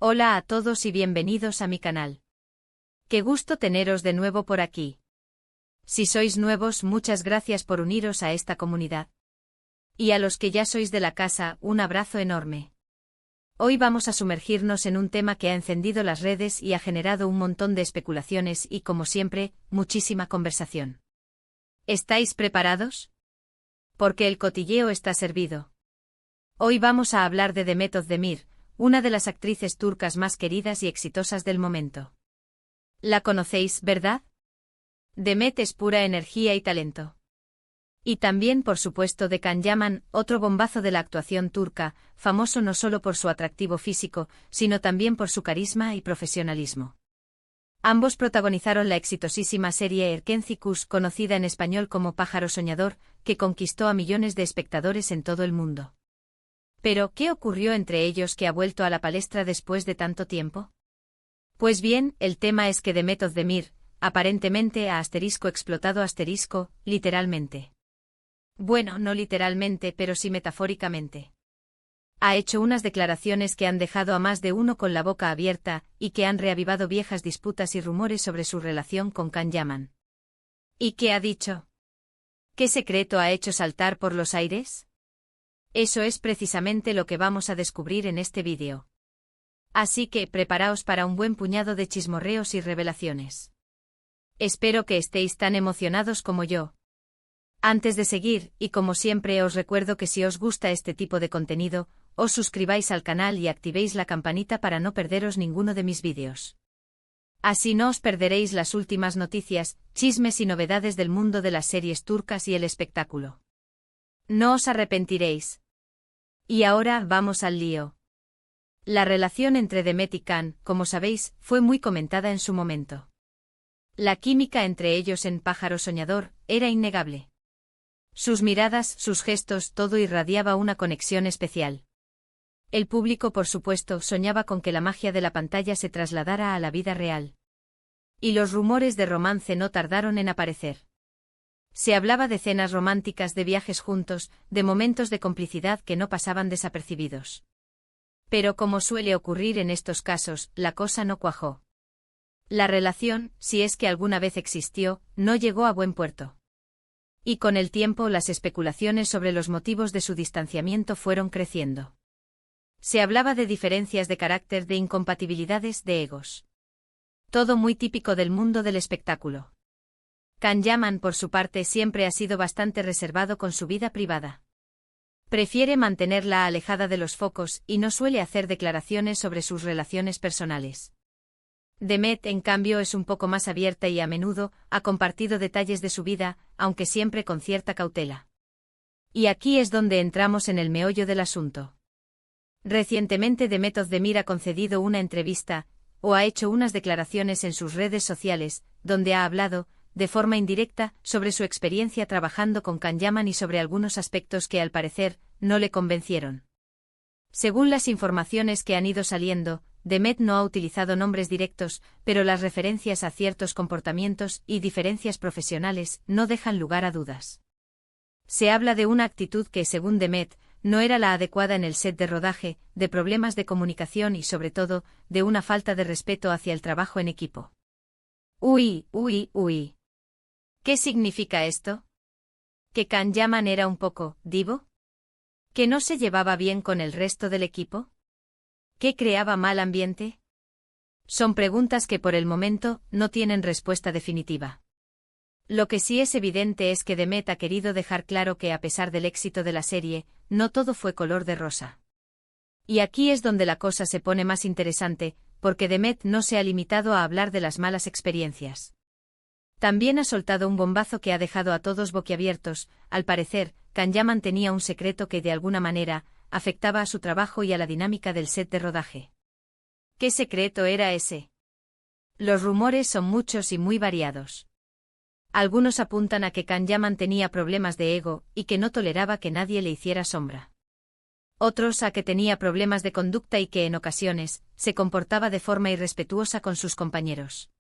Hola a todos y bienvenidos a mi canal. Qué gusto teneros de nuevo por aquí. Si sois nuevos, muchas gracias por uniros a esta comunidad. Y a los que ya sois de la casa, un abrazo enorme. Hoy vamos a sumergirnos en un tema que ha encendido las redes y ha generado un montón de especulaciones y, como siempre, muchísima conversación. ¿Estáis preparados? Porque el cotilleo está servido. Hoy vamos a hablar de Demet Özdemir, una de las actrices turcas más queridas y exitosas del momento. La conocéis, ¿verdad? Demet es pura energía y talento. Y también, por supuesto, de Can Yaman, otro bombazo de la actuación turca, famoso no solo por su atractivo físico, sino también por su carisma y profesionalismo. Ambos protagonizaron la exitosísima serie Erkenci, conocida en español como Pájaro Soñador, que conquistó a millones de espectadores en todo el mundo. Pero, ¿qué ocurrió entre ellos que ha vuelto a la palestra después de tanto tiempo? Pues bien, el tema es que Demet Özdemir, aparentemente ha explotado literalmente. Bueno, no literalmente, pero sí metafóricamente. Ha hecho unas declaraciones que han dejado a más de uno con la boca abierta y que han reavivado viejas disputas y rumores sobre su relación con Can Yaman. ¿Y qué ha dicho? ¿Qué secreto ha hecho saltar por los aires? Eso es precisamente lo que vamos a descubrir en este vídeo. Así que preparaos para un buen puñado de chismorreos y revelaciones. Espero que estéis tan emocionados como yo. Antes de seguir, y como siempre os recuerdo que si os gusta este tipo de contenido, os suscribáis al canal y activéis la campanita para no perderos ninguno de mis vídeos. Así no os perderéis las últimas noticias, chismes y novedades del mundo de las series turcas y el espectáculo. No os arrepentiréis. Y ahora vamos al lío. La relación entre Demet y Can, como sabéis, fue muy comentada en su momento. La química entre ellos en Pájaro Soñador era innegable. Sus miradas, sus gestos, todo irradiaba una conexión especial. El público, por supuesto, soñaba con que la magia de la pantalla se trasladara a la vida real. Y los rumores de romance no tardaron en aparecer. Se hablaba de cenas románticas, de viajes juntos, de momentos de complicidad que no pasaban desapercibidos. Pero como suele ocurrir en estos casos, la cosa no cuajó. La relación, si es que alguna vez existió, no llegó a buen puerto. Y con el tiempo las especulaciones sobre los motivos de su distanciamiento fueron creciendo. Se hablaba de diferencias de carácter, de incompatibilidades, de egos. Todo muy típico del mundo del espectáculo. Can Yaman, por su parte, siempre ha sido bastante reservado con su vida privada. Prefiere mantenerla alejada de los focos y no suele hacer declaraciones sobre sus relaciones personales. Demet, en cambio, es un poco más abierta y a menudo ha compartido detalles de su vida, aunque siempre con cierta cautela. Y aquí es donde entramos en el meollo del asunto. Recientemente Demet Özdemir ha concedido una entrevista, o ha hecho unas declaraciones en sus redes sociales, donde ha hablado, de forma indirecta, sobre su experiencia trabajando con Can Yaman y sobre algunos aspectos que al parecer, no le convencieron. Según las informaciones que han ido saliendo, Demet no ha utilizado nombres directos, pero las referencias a ciertos comportamientos y diferencias profesionales no dejan lugar a dudas. Se habla de una actitud que, según Demet, no era la adecuada en el set de rodaje, de problemas de comunicación y, sobre todo, de una falta de respeto hacia el trabajo en equipo. Uy. ¿Qué significa esto? ¿Que Can Yaman era un poco divo? ¿Que no se llevaba bien con el resto del equipo? ¿Que creaba mal ambiente? Son preguntas que por el momento no tienen respuesta definitiva. Lo que sí es evidente es que Demet ha querido dejar claro que a pesar del éxito de la serie, no todo fue color de rosa. Y aquí es donde la cosa se pone más interesante, porque Demet no se ha limitado a hablar de las malas experiencias. También ha soltado un bombazo que ha dejado a todos boquiabiertos. Al parecer, Can Yaman tenía un secreto que de alguna manera afectaba a su trabajo y a la dinámica del set de rodaje. ¿Qué secreto era ese? Los rumores son muchos y muy variados. Algunos apuntan a que Can Yaman tenía problemas de ego y que no toleraba que nadie le hiciera sombra. Otros a que tenía problemas de conducta y que en ocasiones se comportaba de forma irrespetuosa con sus compañeros.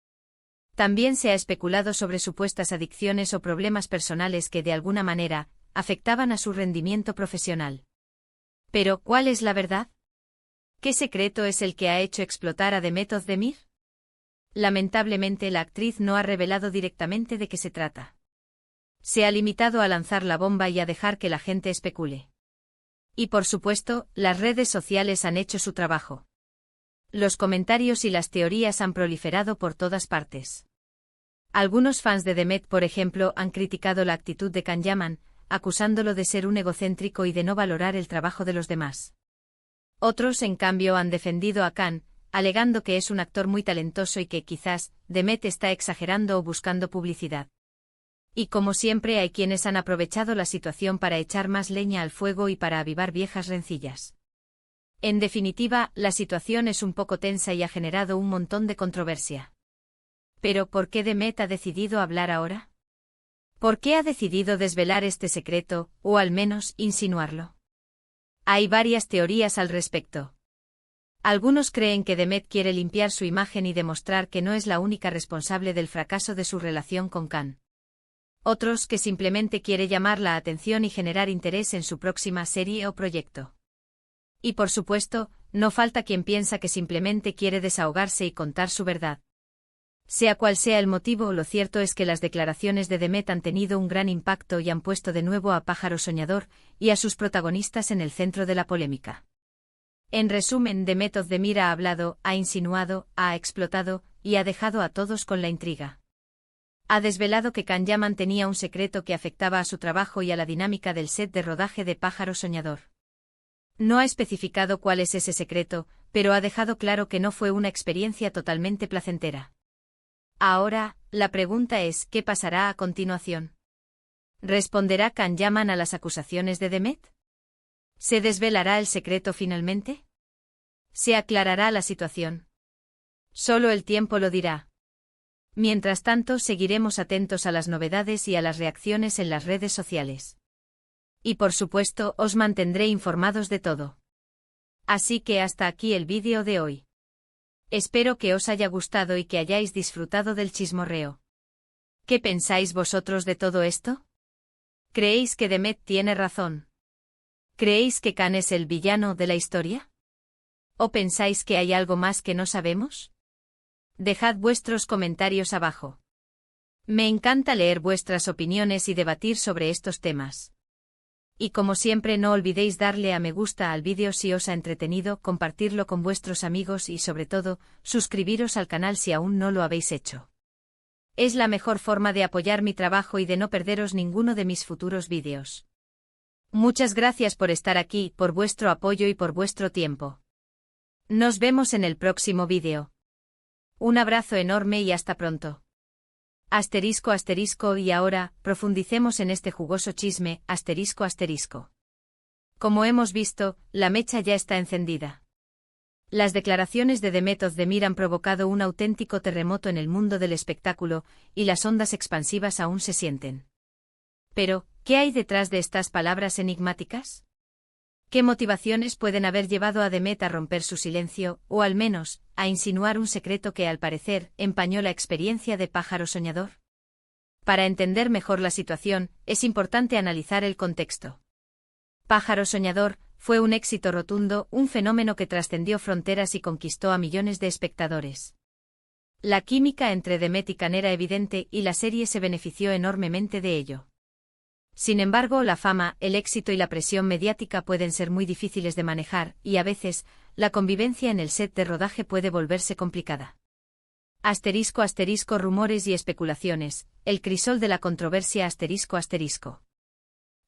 También se ha especulado sobre supuestas adicciones o problemas personales que de alguna manera afectaban a su rendimiento profesional. Pero, ¿cuál es la verdad? ¿Qué secreto es el que ha hecho explotar a Demet Özdemir? Lamentablemente la actriz no ha revelado directamente de qué se trata. Se ha limitado a lanzar la bomba y a dejar que la gente especule. Y por supuesto, las redes sociales han hecho su trabajo. Los comentarios y las teorías han proliferado por todas partes. Algunos fans de Demet, por ejemplo, han criticado la actitud de Can Yaman, acusándolo de ser un egocéntrico y de no valorar el trabajo de los demás. Otros, en cambio, han defendido a Can, alegando que es un actor muy talentoso y que quizás Demet está exagerando o buscando publicidad. Y como siempre hay quienes han aprovechado la situación para echar más leña al fuego y para avivar viejas rencillas. En definitiva, la situación es un poco tensa y ha generado un montón de controversia. Pero ¿por qué Demet ha decidido hablar ahora? ¿Por qué ha decidido desvelar este secreto, o al menos insinuarlo? Hay varias teorías al respecto. Algunos creen que Demet quiere limpiar su imagen y demostrar que no es la única responsable del fracaso de su relación con Can. Otros que simplemente quiere llamar la atención y generar interés en su próxima serie o proyecto. Y por supuesto, no falta quien piensa que simplemente quiere desahogarse y contar su verdad. Sea cual sea el motivo, lo cierto es que las declaraciones de Demet han tenido un gran impacto y han puesto de nuevo a Pájaro Soñador y a sus protagonistas en el centro de la polémica. En resumen, Demet Özdemir ha hablado, ha insinuado, ha explotado, y ha dejado a todos con la intriga. Ha desvelado que Can Yaman tenía un secreto que afectaba a su trabajo y a la dinámica del set de rodaje de Pájaro Soñador. No ha especificado cuál es ese secreto, pero ha dejado claro que no fue una experiencia totalmente placentera. Ahora, la pregunta es, ¿qué pasará a continuación? ¿Responderá Can Yaman a las acusaciones de Demet? ¿Se desvelará el secreto finalmente? ¿Se aclarará la situación? Solo el tiempo lo dirá. Mientras tanto, seguiremos atentos a las novedades y a las reacciones en las redes sociales. Y por supuesto, os mantendré informados de todo. Así que hasta aquí el vídeo de hoy. Espero que os haya gustado y que hayáis disfrutado del chismorreo. ¿Qué pensáis vosotros de todo esto? ¿Creéis que Demet tiene razón? ¿Creéis que Can es el villano de la historia? ¿O pensáis que hay algo más que no sabemos? Dejad vuestros comentarios abajo. Me encanta leer vuestras opiniones y debatir sobre estos temas. Y como siempre, no olvidéis darle a me gusta al vídeo si os ha entretenido, compartirlo con vuestros amigos y sobre todo, suscribiros al canal si aún no lo habéis hecho. Es la mejor forma de apoyar mi trabajo y de no perderos ninguno de mis futuros vídeos. Muchas gracias por estar aquí, por vuestro apoyo y por vuestro tiempo. Nos vemos en el próximo vídeo. Un abrazo enorme y hasta pronto. Asterisco asterisco y ahora, profundicemos en este jugoso chisme, asterisco asterisco. Como hemos visto, la mecha ya está encendida. Las declaraciones de Demet Özdemir han provocado un auténtico terremoto en el mundo del espectáculo, y las ondas expansivas aún se sienten. Pero, ¿qué hay detrás de estas palabras enigmáticas? ¿Qué motivaciones pueden haber llevado a Demet a romper su silencio, o al menos, a insinuar un secreto que al parecer empañó la experiencia de Pájaro Soñador? Para entender mejor la situación, es importante analizar el contexto. Pájaro Soñador fue un éxito rotundo, un fenómeno que trascendió fronteras y conquistó a millones de espectadores. La química entre Demet y Can era evidente y la serie se benefició enormemente de ello. Sin embargo, la fama, el éxito y la presión mediática pueden ser muy difíciles de manejar, y a veces, la convivencia en el set de rodaje puede volverse complicada. Asterisco asterisco rumores y especulaciones, el crisol de la controversia asterisco asterisco.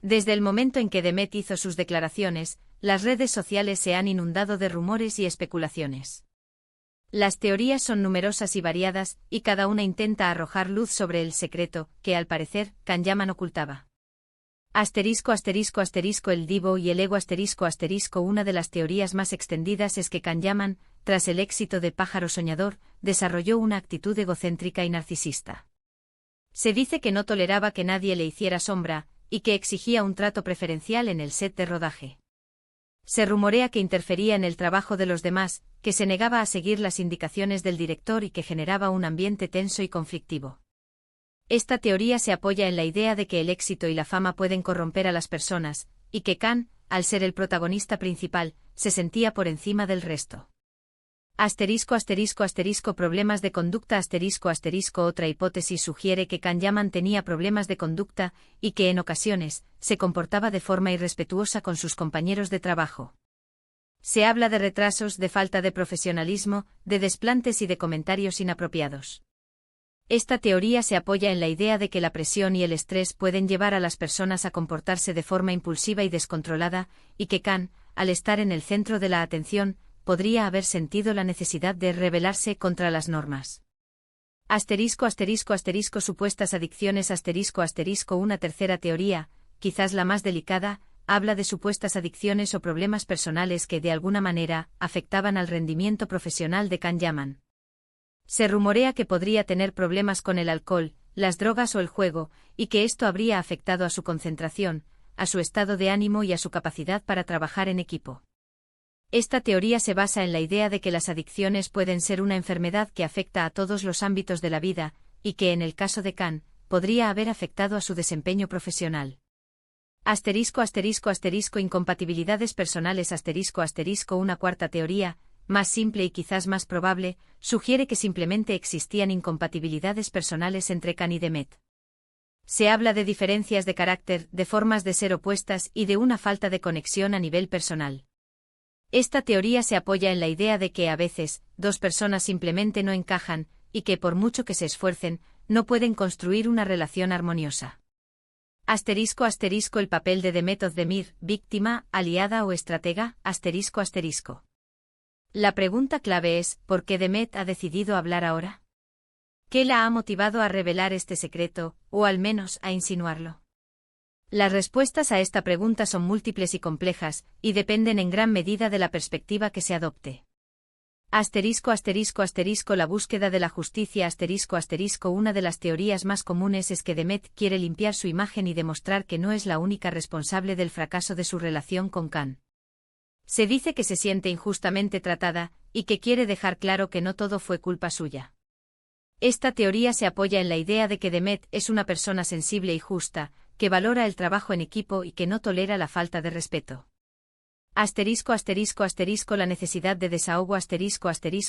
Desde el momento en que Demet hizo sus declaraciones, las redes sociales se han inundado de rumores y especulaciones. Las teorías son numerosas y variadas, y cada una intenta arrojar luz sobre el secreto, que al parecer, Can Yaman ocultaba. Asterisco asterisco asterisco el divo y el ego asterisco asterisco. Una de las teorías más extendidas es que Can Yaman, tras el éxito de Pájaro Soñador, desarrolló una actitud egocéntrica y narcisista. Se dice que no toleraba que nadie le hiciera sombra, y que exigía un trato preferencial en el set de rodaje. Se rumorea que interfería en el trabajo de los demás, que se negaba a seguir las indicaciones del director y que generaba un ambiente tenso y conflictivo. Esta teoría se apoya en la idea de que el éxito y la fama pueden corromper a las personas, y que Khan, al ser el protagonista principal, se sentía por encima del resto. Problemas de conducta Otra hipótesis sugiere que Khan Yaman tenía problemas de conducta y que en ocasiones se comportaba de forma irrespetuosa con sus compañeros de trabajo. Se habla de retrasos, de falta de profesionalismo, de desplantes y de comentarios inapropiados. Esta teoría se apoya en la idea de que la presión y el estrés pueden llevar a las personas a comportarse de forma impulsiva y descontrolada, y que Khan, al estar en el centro de la atención, podría haber sentido la necesidad de rebelarse contra las normas. Supuestas adicciones Una tercera teoría, quizás la más delicada, habla de supuestas adicciones o problemas personales que de alguna manera afectaban al rendimiento profesional de Khan Yaman. Se rumorea que podría tener problemas con el alcohol, las drogas o el juego, y que esto habría afectado a su concentración, a su estado de ánimo y a su capacidad para trabajar en equipo. Esta teoría se basa en la idea de que las adicciones pueden ser una enfermedad que afecta a todos los ámbitos de la vida, y que en el caso de Khan, podría haber afectado a su desempeño profesional. Incompatibilidades personales Una cuarta teoría, más simple y quizás más probable, sugiere que simplemente existían incompatibilidades personales entre Khan y Demet. Se habla de diferencias de carácter, de formas de ser opuestas y de una falta de conexión a nivel personal. Esta teoría se apoya en la idea de que a veces, dos personas simplemente no encajan, y que por mucho que se esfuercen, no pueden construir una relación armoniosa. El papel de Demet Özdemir, víctima, aliada o estratega, La pregunta clave es, ¿por qué Demet ha decidido hablar ahora? ¿Qué la ha motivado a revelar este secreto, o al menos a insinuarlo? Las respuestas a esta pregunta son múltiples y complejas, y dependen en gran medida de la perspectiva que se adopte. La búsqueda de la justicia Una de las teorías más comunes es que Demet quiere limpiar su imagen y demostrar que no es la única responsable del fracaso de su relación con Khan. Se dice que se siente injustamente tratada, y que quiere dejar claro que no todo fue culpa suya. Esta teoría se apoya en la idea de que Demet es una persona sensible y justa, que valora el trabajo en equipo y que no tolera la falta de respeto. La necesidad de desahogo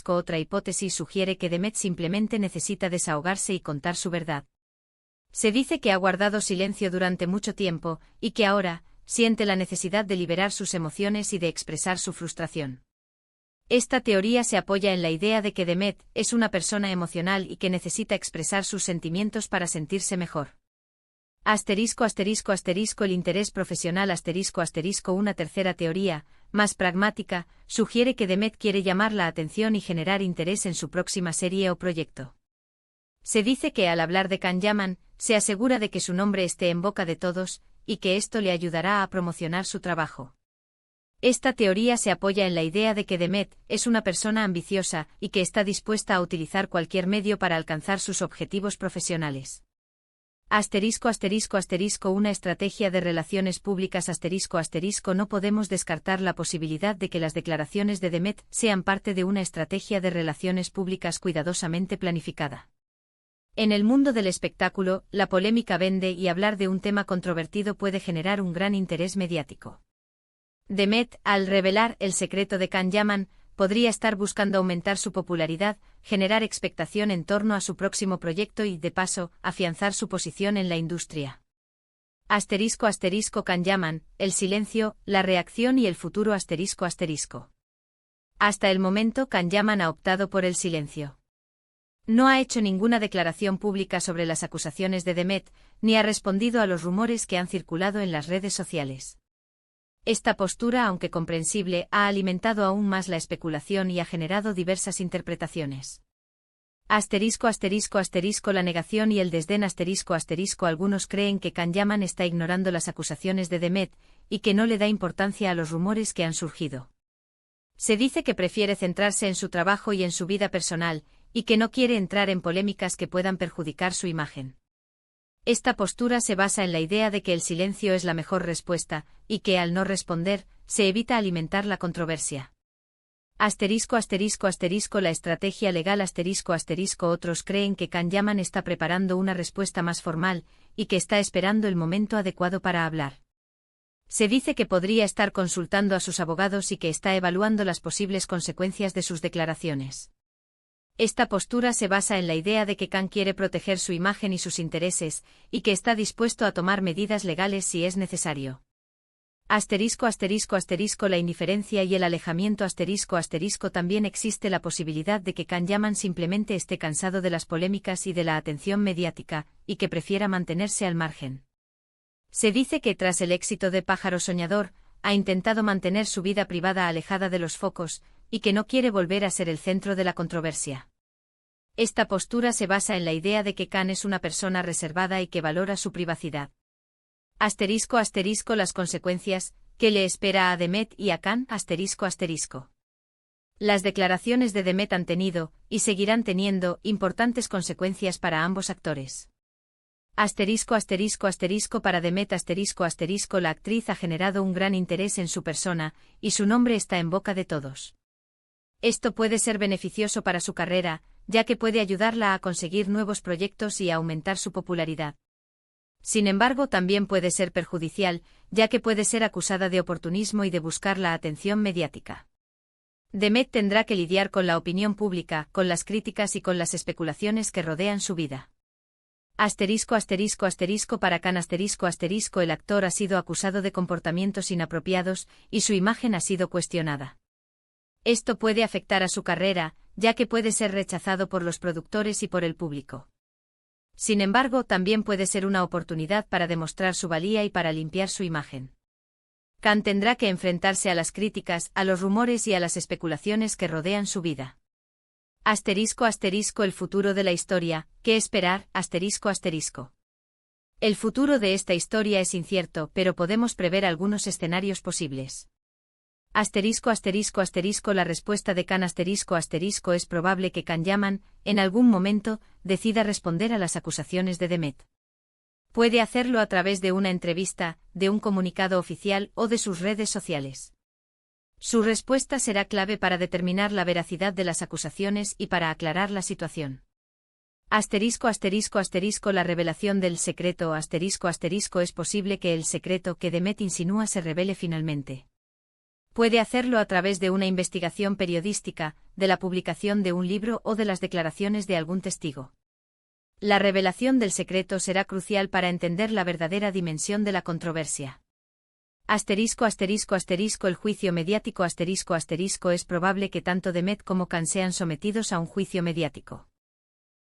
Otra hipótesis sugiere que Demet simplemente necesita desahogarse y contar su verdad. Se dice que ha guardado silencio durante mucho tiempo, y que ahora siente la necesidad de liberar sus emociones y de expresar su frustración. Esta teoría se apoya en la idea de que Demet es una persona emocional y que necesita expresar sus sentimientos para sentirse mejor. El interés profesional Una tercera teoría, más pragmática, sugiere que Demet quiere llamar la atención y generar interés en su próxima serie o proyecto. Se dice que al hablar de Khan Yaman, se asegura de que su nombre esté en boca de todos, y que esto le ayudará a promocionar su trabajo. Esta teoría se apoya en la idea de que Demet es una persona ambiciosa y que está dispuesta a utilizar cualquier medio para alcanzar sus objetivos profesionales. Una estrategia de relaciones públicas No podemos descartar la posibilidad de que las declaraciones de Demet sean parte de una estrategia de relaciones públicas cuidadosamente planificada. En el mundo del espectáculo, la polémica vende y hablar de un tema controvertido puede generar un gran interés mediático. Demet, al revelar el secreto de Khan Yaman, podría estar buscando aumentar su popularidad, generar expectación en torno a su próximo proyecto y, de paso, afianzar su posición en la industria. Khan Yaman, el silencio, la reacción y el futuro Hasta el momento Khan Yaman ha optado por el silencio. No ha hecho ninguna declaración pública sobre las acusaciones de Demet, ni ha respondido a los rumores que han circulado en las redes sociales. Esta postura, aunque comprensible, ha alimentado aún más la especulación y ha generado diversas interpretaciones. La negación y el desdén Algunos creen que Khan Yaman está ignorando las acusaciones de Demet, y que no le da importancia a los rumores que han surgido. Se dice que prefiere centrarse en su trabajo y en su vida personal, y que no quiere entrar en polémicas que puedan perjudicar su imagen. Esta postura se basa en la idea de que el silencio es la mejor respuesta, y que al no responder, se evita alimentar la controversia. La estrategia legal Otros creen que Khan Yaman está preparando una respuesta más formal, y que está esperando el momento adecuado para hablar. Se dice que podría estar consultando a sus abogados y que está evaluando las posibles consecuencias de sus declaraciones. Esta postura se basa en la idea de que Khan quiere proteger su imagen y sus intereses, y que está dispuesto a tomar medidas legales si es necesario. La indiferencia y el alejamiento también existe la posibilidad de que Khan Yaman simplemente esté cansado de las polémicas y de la atención mediática, y que prefiera mantenerse al margen. Se dice que tras el éxito de Pájaro Soñador, ha intentado mantener su vida privada alejada de los focos, y que no quiere volver a ser el centro de la controversia. Esta postura se basa en la idea de que Khan es una persona reservada y que valora su privacidad. Las consecuencias, ¿qué le espera a Demet y a Khan? Las declaraciones de Demet han tenido, y seguirán teniendo, importantes consecuencias para ambos actores. Para Demet la actriz ha generado un gran interés en su persona, y su nombre está en boca de todos. Esto puede ser beneficioso para su carrera, ya que puede ayudarla a conseguir nuevos proyectos y a aumentar su popularidad. Sin embargo, también puede ser perjudicial, ya que puede ser acusada de oportunismo y de buscar la atención mediática. Demet tendrá que lidiar con la opinión pública, con las críticas y con las especulaciones que rodean su vida. Para Khan el actor ha sido acusado de comportamientos inapropiados, y su imagen ha sido cuestionada. Esto puede afectar a su carrera, ya que puede ser rechazado por los productores y por el público. Sin embargo, también puede ser una oportunidad para demostrar su valía y para limpiar su imagen. Khan tendrá que enfrentarse a las críticas, a los rumores y a las especulaciones que rodean su vida. El futuro de la historia, ¿qué esperar? El futuro de esta historia es incierto, pero podemos prever algunos escenarios posibles. La respuesta de Khan es probable que Khan Yaman, en algún momento, decida responder a las acusaciones de Demet. Puede hacerlo a través de una entrevista, de un comunicado oficial o de sus redes sociales. Su respuesta será clave para determinar la veracidad de las acusaciones y para aclarar la situación. La revelación del secreto es posible que el secreto que Demet insinúa se revele finalmente. Puede hacerlo a través de una investigación periodística, de la publicación de un libro o de las declaraciones de algún testigo. La revelación del secreto será crucial para entender la verdadera dimensión de la controversia. El juicio mediático es probable que tanto Demet como Khan sean sometidos a un juicio mediático.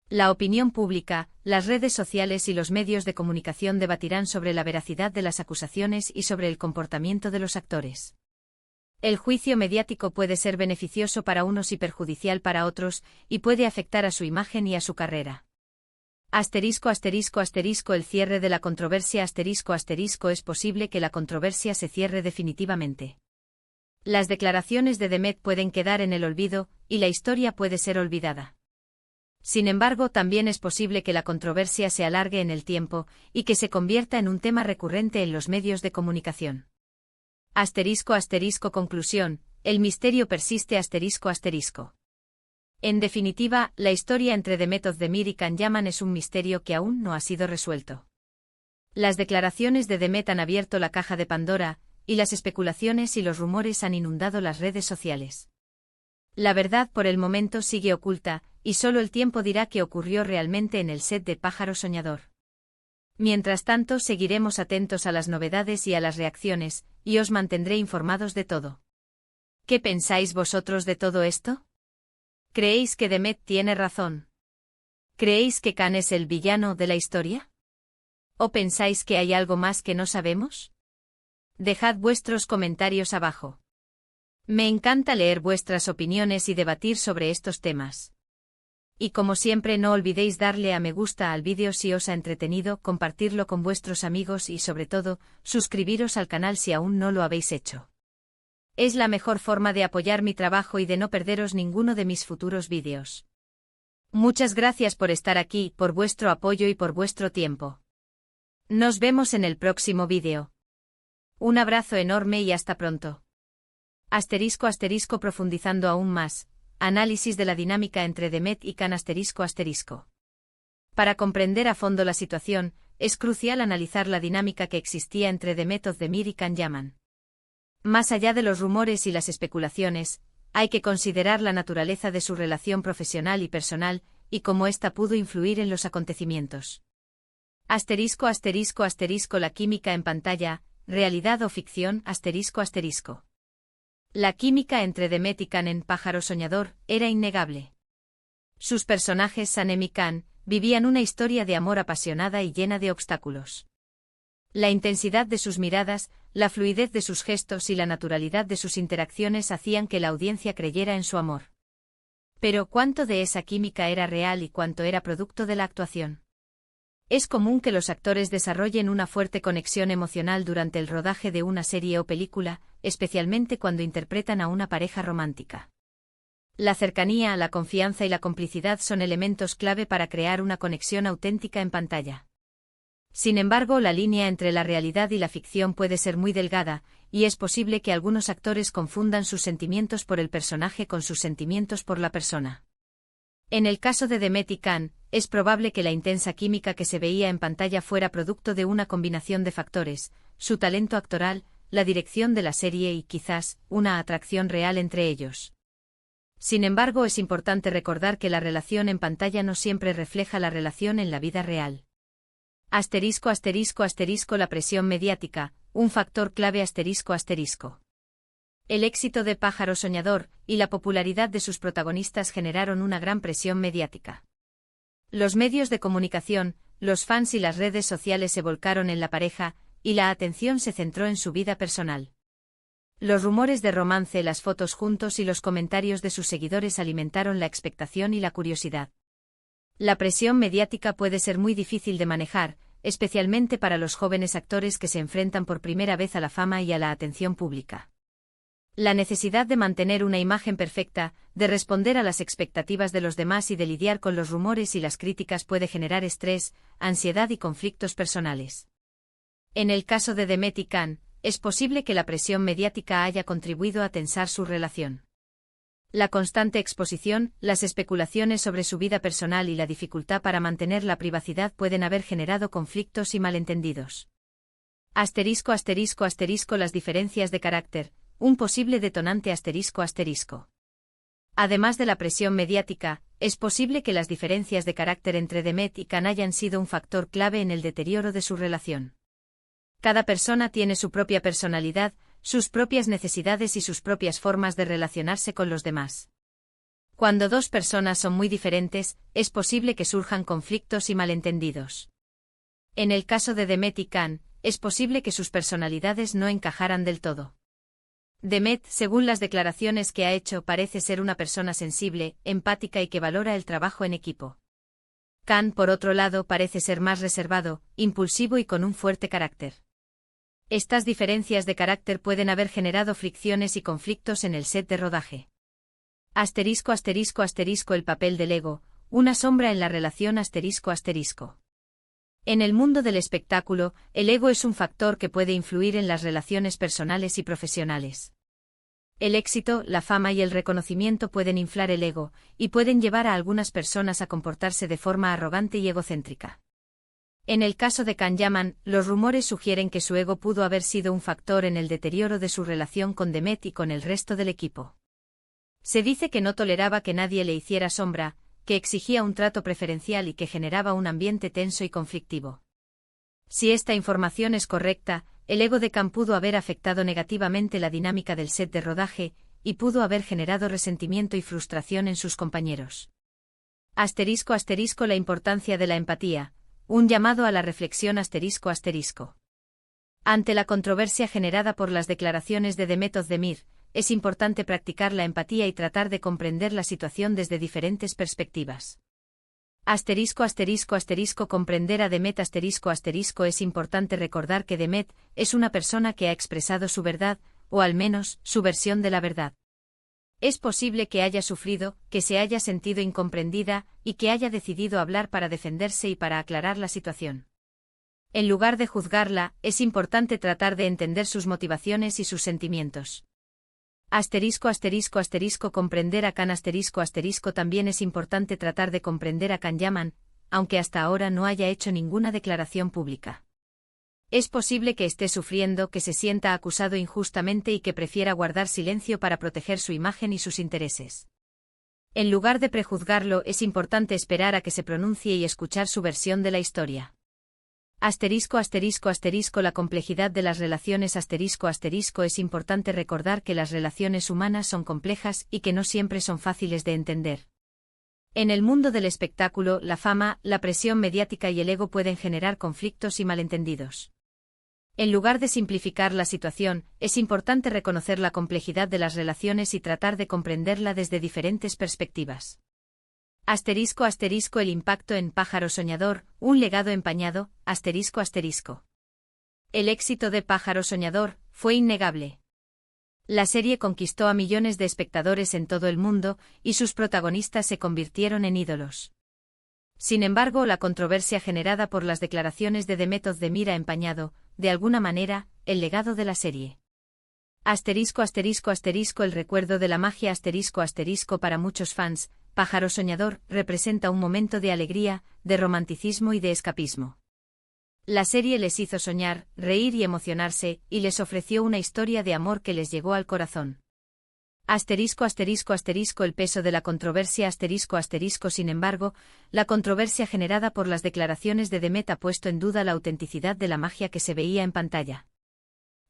La opinión pública, las redes sociales y los medios de comunicación debatirán sobre la veracidad de las acusaciones y sobre el comportamiento de los actores. El juicio mediático puede ser beneficioso para unos y perjudicial para otros, y puede afectar a su imagen y a su carrera. El cierre de la controversia es posible que la controversia se cierre definitivamente. Las declaraciones de Demet pueden quedar en el olvido, y la historia puede ser olvidada. Sin embargo, también es posible que la controversia se alargue en el tiempo, y que se convierta en un tema recurrente en los medios de comunicación. Conclusión, el misterio persiste. En definitiva, la historia entre Demet Özdemir y Khan Yaman es un misterio que aún no ha sido resuelto. Las declaraciones de Demet han abierto la caja de Pandora, y las especulaciones y los rumores han inundado las redes sociales. La verdad por el momento sigue oculta, y solo el tiempo dirá qué ocurrió realmente en el set de Pájaro Soñador. Mientras tanto, seguiremos atentos a las novedades y a las reacciones, y os mantendré informados de todo. ¿Qué pensáis vosotros de todo esto? ¿Creéis que Demet tiene razón? ¿Creéis que Khan es el villano de la historia? ¿O pensáis que hay algo más que no sabemos? Dejad vuestros comentarios abajo. Me encanta leer vuestras opiniones y debatir sobre estos temas. Y como siempre, no olvidéis darle a me gusta al vídeo si os ha entretenido, compartirlo con vuestros amigos y sobre todo, suscribiros al canal si aún no lo habéis hecho. Es la mejor forma de apoyar mi trabajo y de no perderos ninguno de mis futuros vídeos. Muchas gracias por estar aquí, por vuestro apoyo y por vuestro tiempo. Nos vemos en el próximo vídeo. Un abrazo enorme y hasta pronto. Profundizando aún más. Análisis de la dinámica entre Demet y Khan ***. Para comprender a fondo la situación, es crucial analizar la dinámica que existía entre Demet Özdemir y Can Yaman. Más allá de los rumores y las especulaciones, hay que considerar la naturaleza de su relación profesional y personal, y cómo ésta pudo influir en los acontecimientos. ***** La química en pantalla, realidad o ficción. ***** La química entre Demet y Can en Pájaro Soñador era innegable. Sus personajes Sanem y Can vivían una historia de amor apasionada y llena de obstáculos. La intensidad de sus miradas, la fluidez de sus gestos y la naturalidad de sus interacciones hacían que la audiencia creyera en su amor. Pero ¿cuánto de esa química era real y cuánto era producto de la actuación? Es común que los actores desarrollen una fuerte conexión emocional durante el rodaje de una serie o película, especialmente cuando interpretan a una pareja romántica. La cercanía, la confianza y la complicidad son elementos clave para crear una conexión auténtica en pantalla. Sin embargo, la línea entre la realidad y la ficción puede ser muy delgada, y es posible que algunos actores confundan sus sentimientos por el personaje con sus sentimientos por la persona. En el caso de Demet y Can, es probable que la intensa química que se veía en pantalla fuera producto de una combinación de factores: su talento actoral, la dirección de la serie y quizás una atracción real entre ellos. Sin embargo, es importante recordar que la relación en pantalla no siempre refleja la relación en la vida real. ***** La presión mediática, un factor clave. El éxito de Pájaro Soñador y la popularidad de sus protagonistas generaron una gran presión mediática. Los medios de comunicación, los fans y las redes sociales se volcaron en la pareja, y la atención se centró en su vida personal. Los rumores de romance, las fotos juntos y los comentarios de sus seguidores alimentaron la expectación y la curiosidad. La presión mediática puede ser muy difícil de manejar, especialmente para los jóvenes actores que se enfrentan por primera vez a la fama y a la atención pública. La necesidad de mantener una imagen perfecta, de responder a las expectativas de los demás y de lidiar con los rumores y las críticas puede generar estrés, ansiedad y conflictos personales. En el caso de Demet y Can, es posible que la presión mediática haya contribuido a tensar su relación. La constante exposición, las especulaciones sobre su vida personal y la dificultad para mantener la privacidad pueden haber generado conflictos y malentendidos. ***** Las diferencias de carácter, un posible detonante. Además de la presión mediática, es posible que las diferencias de carácter entre Demet y Can hayan sido un factor clave en el deterioro de su relación. Cada persona tiene su propia personalidad, sus propias necesidades y sus propias formas de relacionarse con los demás. Cuando dos personas son muy diferentes, es posible que surjan conflictos y malentendidos. En el caso de Demet y Can, es posible que sus personalidades no encajaran del todo. Demet, según las declaraciones que ha hecho, parece ser una persona sensible, empática y que valora el trabajo en equipo. Can, por otro lado, parece ser más reservado, impulsivo y con un fuerte carácter. Estas diferencias de carácter pueden haber generado fricciones y conflictos en el set de rodaje. El papel del ego, una sombra en la relación. En el mundo del espectáculo, el ego es un factor que puede influir en las relaciones personales y profesionales. El éxito, la fama y el reconocimiento pueden inflar el ego, y pueden llevar a algunas personas a comportarse de forma arrogante y egocéntrica. En el caso de Can Yaman, los rumores sugieren que su ego pudo haber sido un factor en el deterioro de su relación con Demet y con el resto del equipo. Se dice que no toleraba que nadie le hiciera sombra, que exigía un trato preferencial y que generaba un ambiente tenso y conflictivo. Si esta información es correcta, el ego de Can pudo haber afectado negativamente la dinámica del set de rodaje, y pudo haber generado resentimiento y frustración en sus compañeros. La importancia de la empatía. Un llamado a la reflexión. Ante la controversia generada por las declaraciones de Demet Özdemir, es importante practicar la empatía y tratar de comprender la situación desde diferentes perspectivas. Comprender a Demet. Es importante recordar que Demet es una persona que ha expresado su verdad, o al menos, su versión de la verdad. Es posible que haya sufrido, que se haya sentido incomprendida, y que haya decidido hablar para defenderse y para aclarar la situación. En lugar de juzgarla, es importante tratar de entender sus motivaciones y sus sentimientos. Comprender a Can. También es importante tratar de comprender a Can Yaman, aunque hasta ahora no haya hecho ninguna declaración pública. Es posible que esté sufriendo, que se sienta acusado injustamente y que prefiera guardar silencio para proteger su imagen y sus intereses. En lugar de prejuzgarlo, es importante esperar a que se pronuncie y escuchar su versión de la historia. La complejidad de las relaciones es importante recordar que las relaciones humanas son complejas y que no siempre son fáciles de entender. En el mundo del espectáculo, la fama, la presión mediática y el ego pueden generar conflictos y malentendidos. En lugar de simplificar la situación, es importante reconocer la complejidad de las relaciones y tratar de comprenderla desde diferentes perspectivas. El impacto en Pájaro Soñador, un legado empañado, El éxito de Pájaro Soñador fue innegable. La serie conquistó a millones de espectadores en todo el mundo, y sus protagonistas se convirtieron en ídolos. Sin embargo, la controversia generada por las declaraciones de Demet Özdemir ha empañado, de alguna manera, el legado de la serie. El recuerdo de la magia para muchos fans, Pájaro Soñador representa un momento de alegría, de romanticismo y de escapismo. La serie les hizo soñar, reír y emocionarse, y les ofreció una historia de amor que les llegó al corazón. El peso de la controversia Sin embargo, la controversia generada por las declaraciones de Demet ha puesto en duda la autenticidad de la magia que se veía en pantalla.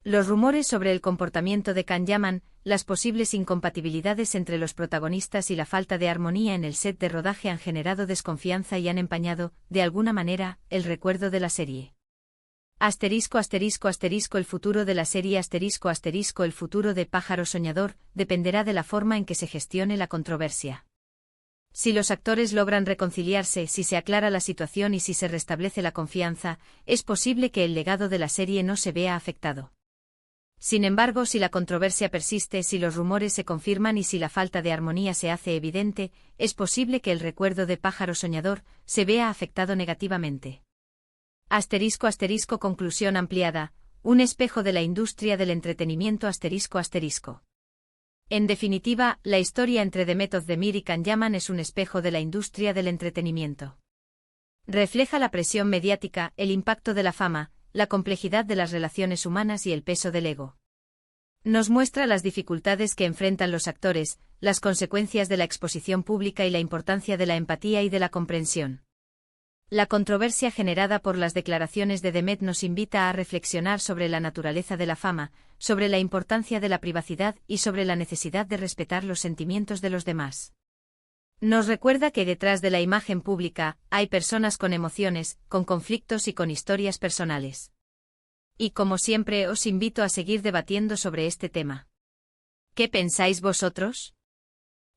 Los rumores sobre el comportamiento de Can Yaman, las posibles incompatibilidades entre los protagonistas y la falta de armonía en el set de rodaje han generado desconfianza y han empañado, de alguna manera, el recuerdo de la serie. El futuro de la serie El futuro de Pájaro Soñador dependerá de la forma en que se gestione la controversia. Si los actores logran reconciliarse, si se aclara la situación y si se restablece la confianza, es posible que el legado de la serie no se vea afectado. Sin embargo, si la controversia persiste, si los rumores se confirman y si la falta de armonía se hace evidente, es posible que el recuerdo de Pájaro Soñador se vea afectado negativamente. Conclusión ampliada, un espejo de la industria del entretenimiento En definitiva, la historia entre Demet Özdemir y Can Yaman es un espejo de la industria del entretenimiento. Refleja la presión mediática, el impacto de la fama, la complejidad de las relaciones humanas y el peso del ego. Nos muestra las dificultades que enfrentan los actores, las consecuencias de la exposición pública y la importancia de la empatía y de la comprensión. La controversia generada por las declaraciones de Demet nos invita a reflexionar sobre la naturaleza de la fama, sobre la importancia de la privacidad y sobre la necesidad de respetar los sentimientos de los demás. Nos recuerda que detrás de la imagen pública hay personas con emociones, con conflictos y con historias personales. Y como siempre os invito a seguir debatiendo sobre este tema. ¿Qué pensáis vosotros?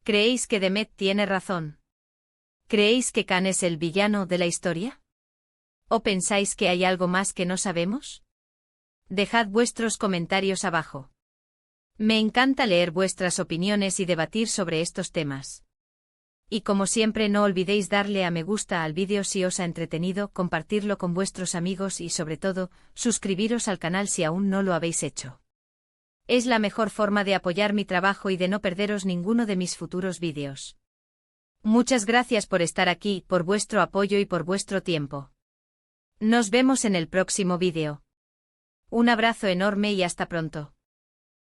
¿Creéis que Demet tiene razón? ¿Creéis que Can es el villano de la historia? ¿O pensáis que hay algo más que no sabemos? Dejad vuestros comentarios abajo. Me encanta leer vuestras opiniones y debatir sobre estos temas. Y como siempre, no olvidéis darle a me gusta al vídeo si os ha entretenido, compartirlo con vuestros amigos y sobre todo, suscribiros al canal si aún no lo habéis hecho. Es la mejor forma de apoyar mi trabajo y de no perderos ninguno de mis futuros vídeos. Muchas gracias por estar aquí, por vuestro apoyo y por vuestro tiempo. Nos vemos en el próximo vídeo. Un abrazo enorme y hasta pronto.